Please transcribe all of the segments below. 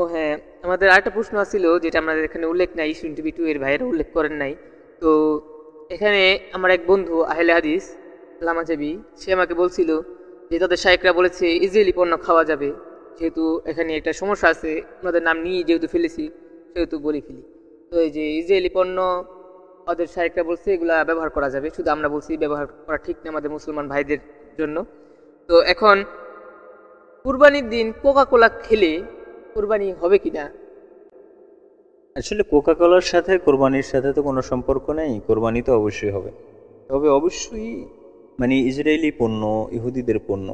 ও হ্যাঁ, আমাদের আরেকটা প্রশ্ন ছিল যেটা আমাদের এখানে উল্লেখ নাই, ইসুন টিভি 2 এর ভাইয়েরা উল্লেখ করেন নাই। তো এখানে আমার এক বন্ধু আহলে হাদিস লামাজাবি, সে আমাকে বলছিল যে তাদের শায়েখরা বলেছে ইসরায়েলি পণ্য খাওয়া যাবে। যেহেতু এখানে একটা সমস্যা আছে, ওনাদের নাম নিয়ে যেহেতু ফেলেছি সেহেতু বলে ফেলি। তো এই যে ইসরায়েলি পণ্য ওদের শায়েখরা বলছে এগুলা ব্যবহার করা যাবে, শুধু আমরা বলছি ব্যবহার করা ঠিক না আমাদের মুসলমান ভাইদের জন্য। তো এখন কুরবানির দিন কোকা কোলা খেলে কুরবানি হবে কিনা? আসলে কোকা কোলার সাথে কোরবানির সাথে তো কোনো সম্পর্ক নেই, কোরবানি তো অবশ্যই হবে। তবে অবশ্যই মানে ইসরায়েলি পণ্য, ইহুদিদের পণ্য,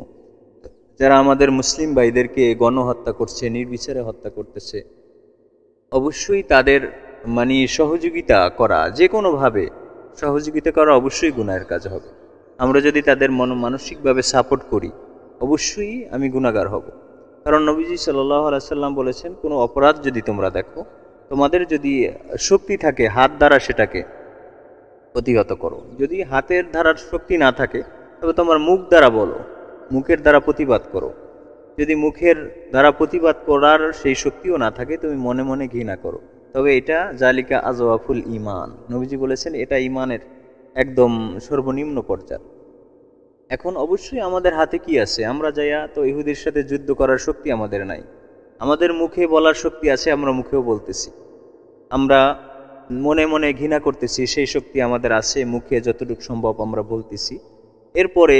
যারা আমাদের মুসলিম ভাইদেরকে গণহত্যা করছে, নির্বিচারে হত্যা করতেছে, অবশ্যই তাদের মানে সহযোগিতা করা, যে কোনোভাবে সহযোগিতা করা অবশ্যই গুনাহের কাজ হবে। আমরা যদি তাদের মানসিকভাবে সাপোর্ট করি, অবশ্যই আমি গুনাহগার হব। কারণ নবীজি সাল্লাল্লাহু আলাইহি সাল্লাম বলেছেন, কোনো অপরাধ যদি তোমরা দেখো, তোমাদের যদি শক্তি থাকে হাত দ্বারা সেটাকে প্রতিহত করো। যদি হাতের ধারার শক্তি না থাকে তবে তোমার মুখ দ্বারা বলো, মুখের দ্বারা প্রতিবাদ করো। যদি মুখের দ্বারা প্রতিবাদ করার সেই শক্তিও না থাকে, তুমি মনে মনে ঘৃণা করো, তবে এটা জালিকা আজওয়াফুল ইমান। নবীজি বলেছেন এটা ইমানের একদম সর্বনিম্ন পর্যায়। এখন অবশ্যই আমাদের হাতে কি আছে? আমরা যাইয়া তো ইহুদির সাথে যুদ্ধ করার শক্তি আমাদের নাই। আমাদের মুখে বলার শক্তি আছে, আমরা মুখেও বলতেছি। আমরা মনে মনে ঘৃণা করতেছি, সেই শক্তি আমাদের আছে, মুখে যতটুকু সম্ভব আমরা বলতেছি। এরপরে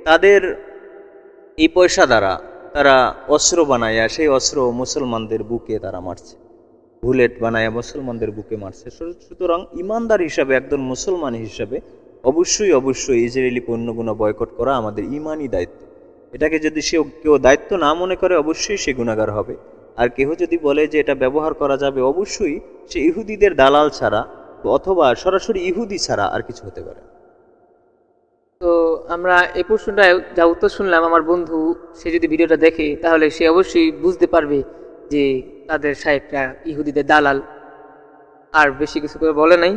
তাদের এই পয়সা দ্বারা তারা অস্ত্র বানায়া সেই অস্ত্র মুসলমানদের বুকে তারা মারছে, বুলেট বানায়া মুসলমানদের বুকে মারছে। সুতরাং ইমানদার হিসাবে, একজন মুসলমান হিসাবে অবশ্যই অবশ্যই ইসরায়েলি পণ্যগুলো বয়কট করা আমাদের ইমানই দায়িত্ব। এটাকে যদি কেউ দায়িত্ব না মনে করে, অবশ্যই সে গুনাহগার হবে। আর কেউ যদি বলে যে এটা ব্যবহার করা যাবে, অবশ্যই সে ইহুদিদের দালাল ছাড়া অথবা সরাসরি ইহুদি ছাড়া আর কিছু হতে পারে। তো আমরা এই প্রশ্নটা যা উত্তর শুনলাম, আমার বন্ধু সে যদি ভিডিওটা দেখে তাহলে সে অবশ্যই বুঝতে পারবে যে তাদের শায়েখরা ইহুদিদের দালাল। আর বেশি কিছু করে বলে নাই।